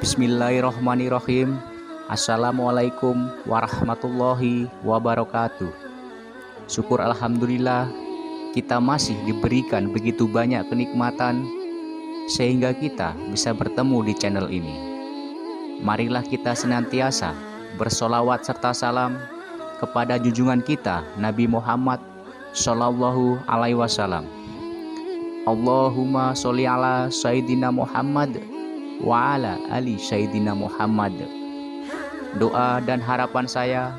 Bismillahirrahmanirrahim. Assalamualaikum warahmatullahi wabarakatuh. Syukur alhamdulillah kita masih diberikan begitu banyak kenikmatan sehingga kita bisa bertemu di channel ini. Marilah kita senantiasa bersolawat serta salam kepada junjungan kita Nabi Muhammad Shallallahu Alaihi Wasallam. Allahumma sholli ala Sayyidina Muhammad wa ala ali Sayyidina Muhammad. Doa dan harapan saya,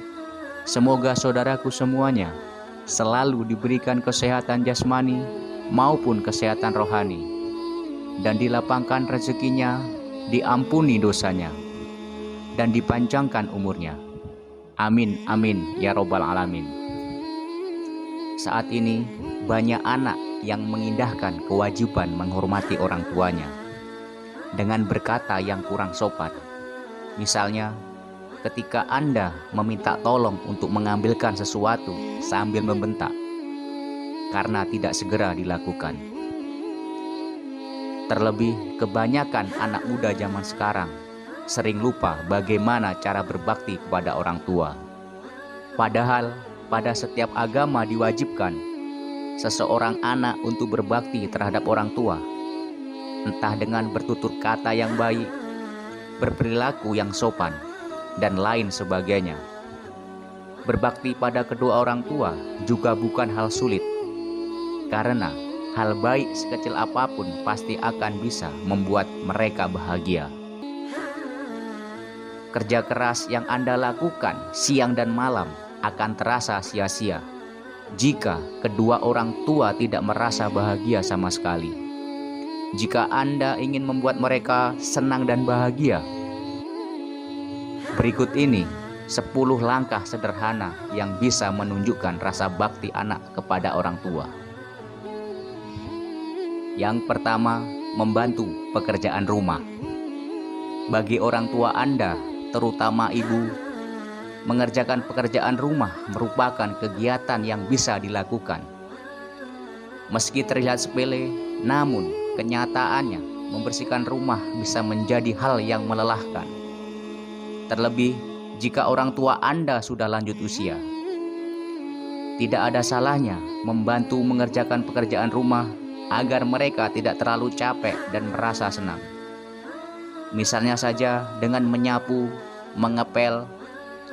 semoga saudaraku semuanya selalu diberikan kesehatan jasmani maupun kesehatan rohani, dan dilapangkan rezekinya, diampuni dosanya, dan dipanjangkan umurnya. Amin amin ya robbal alamin. Saat ini banyak anak yang mengindahkan kewajiban menghormati orang tuanya dengan berkata yang kurang sopan. Misalnya, ketika Anda meminta tolong untuk mengambilkan sesuatu sambil membentak karena tidak segera dilakukan. Terlebih, kebanyakan anak muda zaman sekarang sering lupa bagaimana cara berbakti kepada orang tua. Padahal, pada setiap agama diwajibkan seseorang anak untuk berbakti terhadap orang tua, entah dengan bertutur kata yang baik, berperilaku yang sopan, dan lain sebagainya. Berbakti pada kedua orang tua juga bukan hal sulit, karena hal baik sekecil apapun pasti akan bisa membuat mereka bahagia. Kerja keras yang Anda lakukan siang dan malam akan terasa sia-sia jika kedua orang tua tidak merasa bahagia sama sekali. Jika Anda ingin membuat mereka senang dan bahagia, berikut ini 10 langkah sederhana yang bisa menunjukkan rasa bakti anak kepada orang tua. Yang pertama, membantu pekerjaan rumah. Bagi orang tua Anda, terutama ibu, mengerjakan pekerjaan rumah merupakan kegiatan yang bisa dilakukan. Meski terlihat sepele, namun kenyataannya membersihkan rumah bisa menjadi hal yang melelahkan. Terlebih jika orang tua Anda sudah lanjut usia. Tidak ada salahnya membantu mengerjakan pekerjaan rumah agar mereka tidak terlalu capek dan merasa senang. Misalnya saja dengan menyapu, mengepel,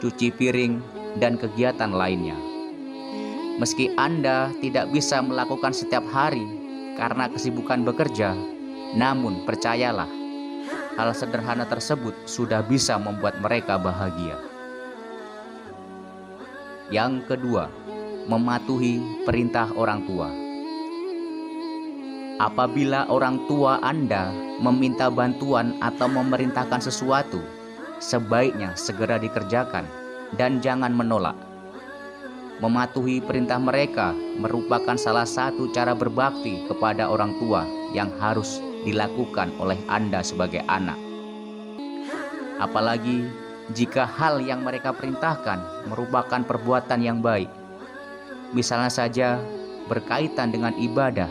cuci piring, dan kegiatan lainnya. Meski Anda tidak bisa melakukan setiap hari karena kesibukan bekerja, namun percayalah, hal sederhana tersebut sudah bisa membuat mereka bahagia. Yang kedua, mematuhi perintah orang tua. Apabila orang tua Anda meminta bantuan atau memerintahkan sesuatu, sebaiknya segera dikerjakan dan jangan menolak. Mematuhi perintah mereka merupakan salah satu cara berbakti kepada orang tua yang harus dilakukan oleh Anda sebagai anak. Apalagi jika hal yang mereka perintahkan merupakan perbuatan yang baik. Misalnya saja berkaitan dengan ibadah,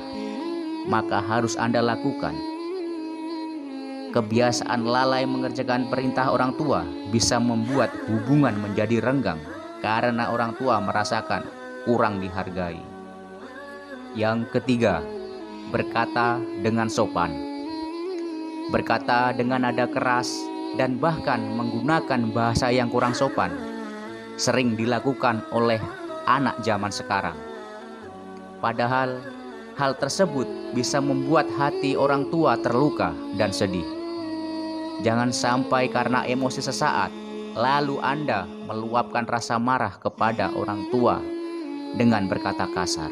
maka harus Anda lakukan. Kebiasaan lalai mengerjakan perintah orang tua bisa membuat hubungan menjadi renggang karena orang tua merasakan kurang dihargai. Yang ketiga, berkata dengan sopan. Berkata dengan nada keras dan bahkan menggunakan bahasa yang kurang sopan sering dilakukan oleh anak zaman sekarang. Padahal hal tersebut bisa membuat hati orang tua terluka dan sedih. Jangan sampai karena emosi sesaat, lalu Anda meluapkan rasa marah kepada orang tua dengan berkata kasar.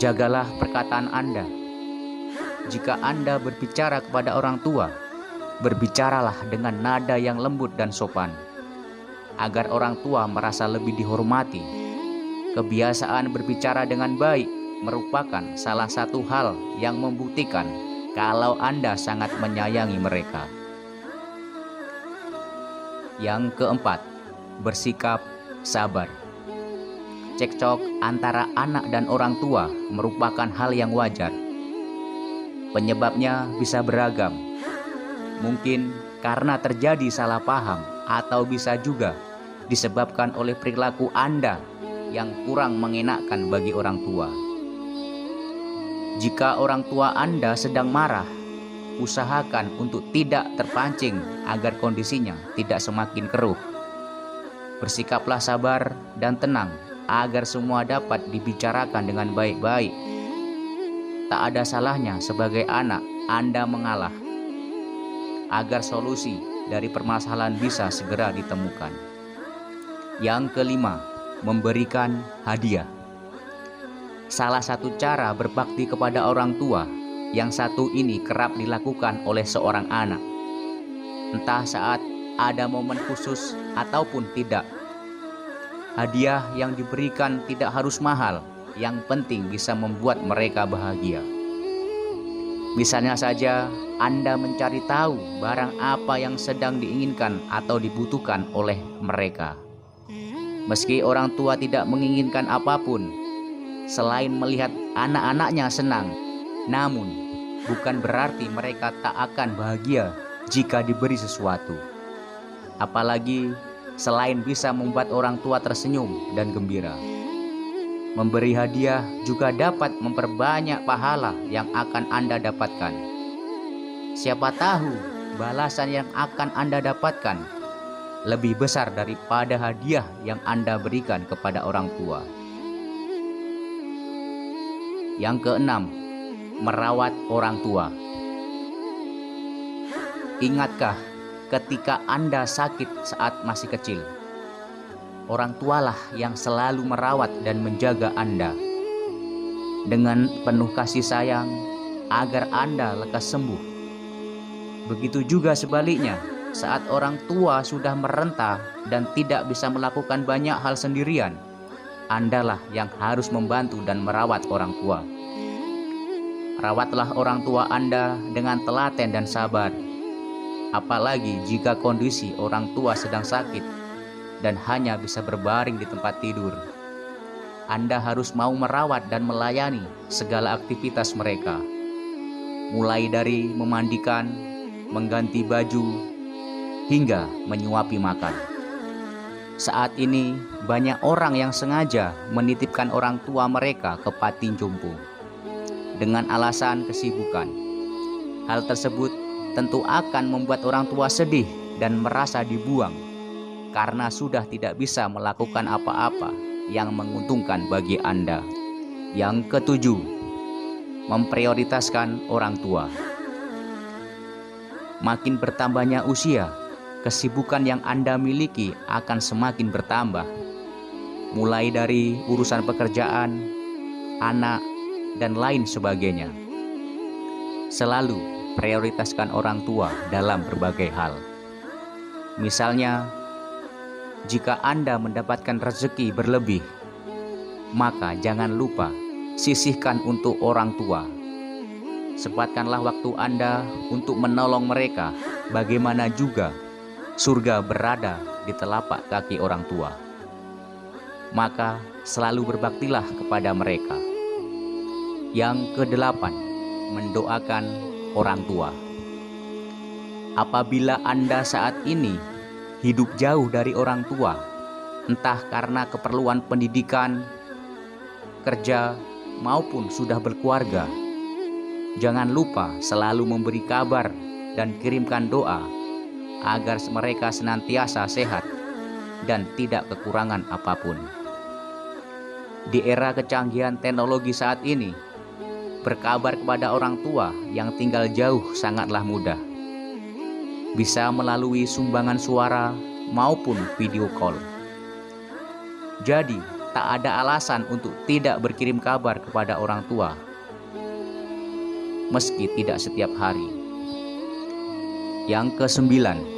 Jagalah perkataan Anda. Jika Anda berbicara kepada orang tua, berbicaralah dengan nada yang lembut dan sopan, agar orang tua merasa lebih dihormati. Kebiasaan berbicara dengan baik merupakan salah satu hal yang membuktikan kalau Anda sangat menyayangi mereka. Yang keempat, bersikap sabar. Cekcok antara anak dan orang tua merupakan hal yang wajar. Penyebabnya bisa beragam. Mungkin karena terjadi salah paham atau bisa juga disebabkan oleh perilaku Anda yang kurang mengenakkan bagi orang tua. Jika orang tua Anda sedang marah, usahakan untuk tidak terpancing agar kondisinya tidak semakin keruh. Bersikaplah sabar dan tenang agar semua dapat dibicarakan dengan baik-baik. Tak ada salahnya sebagai anak Anda mengalah, agar solusi dari permasalahan bisa segera ditemukan. Yang kelima, memberikan hadiah. Salah satu cara berbakti kepada orang tua yang satu ini kerap dilakukan oleh seorang anak, entah saat ada momen khusus ataupun tidak. Hadiah yang diberikan tidak harus mahal, yang penting bisa membuat mereka bahagia. Misalnya saja, Anda mencari tahu barang apa yang sedang diinginkan atau dibutuhkan oleh mereka. Meski orang tua tidak menginginkan apapun selain melihat anak-anaknya senang, namun bukan berarti mereka tak akan bahagia jika diberi sesuatu. Apalagi selain bisa membuat orang tua tersenyum dan gembira. Memberi hadiah juga dapat memperbanyak pahala yang akan Anda dapatkan. Siapa tahu balasan yang akan Anda dapatkan lebih besar daripada hadiah yang Anda berikan kepada orang tua. Yang keenam, merawat orang tua. Ingatkah ketika Anda sakit saat masih kecil? Orang tualah yang selalu merawat dan menjaga Anda dengan penuh kasih sayang agar Anda lekas sembuh. Begitu juga sebaliknya, saat orang tua sudah merenta dan tidak bisa melakukan banyak hal sendirian, Andalah yang harus membantu dan merawat orang tua. Rawatlah orang tua Anda dengan telaten dan sabar. Apalagi jika kondisi orang tua sedang sakit dan hanya bisa berbaring di tempat tidur. Anda harus mau merawat dan melayani segala aktivitas mereka, mulai dari memandikan, mengganti baju, hingga menyuapi makan. Saat ini banyak orang yang sengaja menitipkan orang tua mereka ke panti jompo dengan alasan kesibukan. Hal tersebut tentu akan membuat orang tua sedih dan merasa dibuang karena sudah tidak bisa melakukan apa-apa yang menguntungkan bagi Anda. Yang ketujuh, memprioritaskan orang tua. Makin bertambahnya usia, kesibukan yang Anda miliki akan semakin bertambah, mulai dari urusan pekerjaan, anak, dan lain sebagainya. Selalu prioritaskan orang tua dalam berbagai hal. Misalnya, jika Anda mendapatkan rezeki berlebih, maka jangan lupa sisihkan untuk orang tua. Sempatkanlah waktu Anda untuk menolong mereka. Bagaimana juga surga berada di telapak kaki orang tua. Maka selalu berbaktilah kepada mereka. Yang kedelapan, mendoakan orang tua. Apabila Anda saat ini hidup jauh dari orang tua, entah karena keperluan pendidikan, kerja, maupun sudah berkeluarga, jangan lupa selalu memberi kabar dan kirimkan doa agar mereka senantiasa sehat dan tidak kekurangan apapun. Di era kecanggihan teknologi saat ini, berkabar kepada orang tua yang tinggal jauh sangatlah mudah. Bisa melalui sumbangan suara maupun video call. Jadi, tak ada alasan untuk tidak berkirim kabar kepada orang tua, meski tidak setiap hari. Yang kesembilan,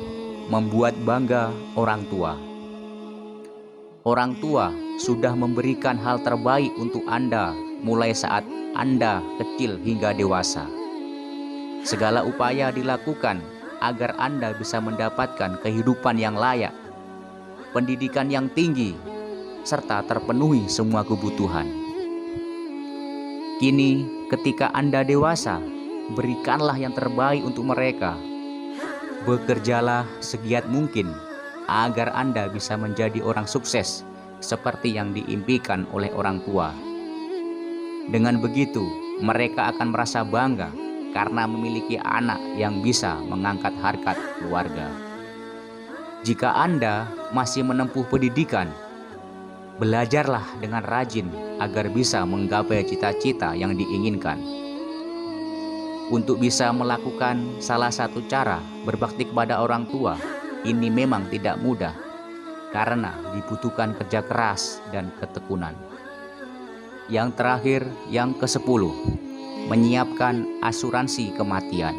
membuat bangga orang tua. Orang tua sudah memberikan hal terbaik untuk Anda mulai saat Anda kecil hingga dewasa. Segala upaya dilakukan agar Anda bisa mendapatkan kehidupan yang layak, pendidikan yang tinggi, serta terpenuhi semua kebutuhan. Kini ketika Anda dewasa, berikanlah yang terbaik untuk mereka. Bekerjalah segiat mungkin agar Anda bisa menjadi orang sukses seperti yang diimpikan oleh orang tua. Dengan begitu, mereka akan merasa bangga karena memiliki anak yang bisa mengangkat harkat keluarga. Jika Anda masih menempuh pendidikan, belajarlah dengan rajin agar bisa menggapai cita-cita yang diinginkan. Untuk bisa melakukan salah satu cara berbakti kepada orang tua, ini memang tidak mudah karena dibutuhkan kerja keras dan ketekunan. Yang terakhir, yang ke-10, menyiapkan asuransi kematian.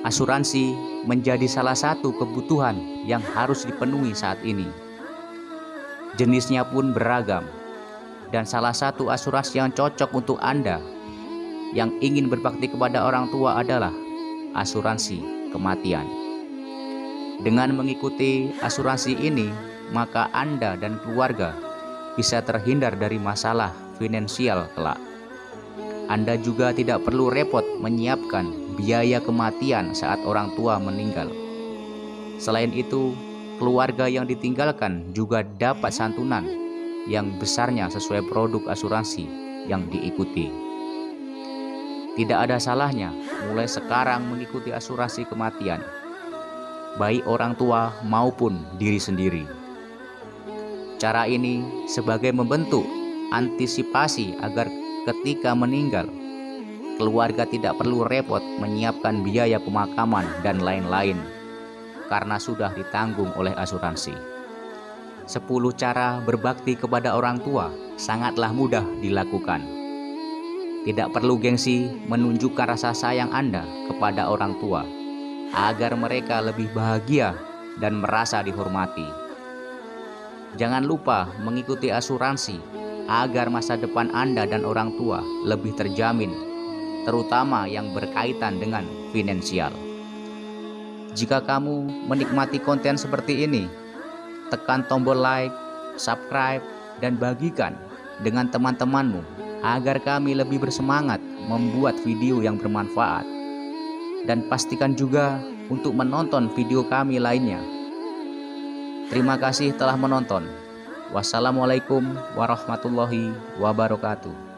Asuransi menjadi salah satu kebutuhan yang harus dipenuhi saat ini. Jenisnya pun beragam, dan salah satu asuransi yang cocok untuk Anda yang ingin berbakti kepada orang tua adalah asuransi kematian. Dengan mengikuti asuransi ini, maka Anda dan keluarga bisa terhindar dari masalah finansial kelak. Anda juga tidak perlu repot menyiapkan biaya kematian saat orang tua meninggal. Selain itu, keluarga yang ditinggalkan juga dapat santunan yang besarnya sesuai produk asuransi yang diikuti. Tidak ada salahnya mulai sekarang mengikuti asuransi kematian, baik orang tua maupun diri sendiri. Cara ini sebagai membentuk antisipasi agar ketika meninggal, keluarga tidak perlu repot menyiapkan biaya pemakaman dan lain-lain karena sudah ditanggung oleh asuransi. 10 cara berbakti kepada orang tua sangatlah mudah dilakukan. Tidak perlu gengsi menunjukkan rasa sayang Anda kepada orang tua agar mereka lebih bahagia dan merasa dihormati. Jangan lupa mengikuti asuransi agar masa depan Anda dan orang tua lebih terjamin, terutama yang berkaitan dengan finansial. Jika kamu menikmati konten seperti ini, tekan tombol like, subscribe, dan bagikan dengan teman-temanmu agar kami lebih bersemangat membuat video yang bermanfaat. Dan pastikan juga untuk menonton video kami lainnya. Terima kasih telah menonton. Wassalamualaikum warahmatullahi wabarakatuh.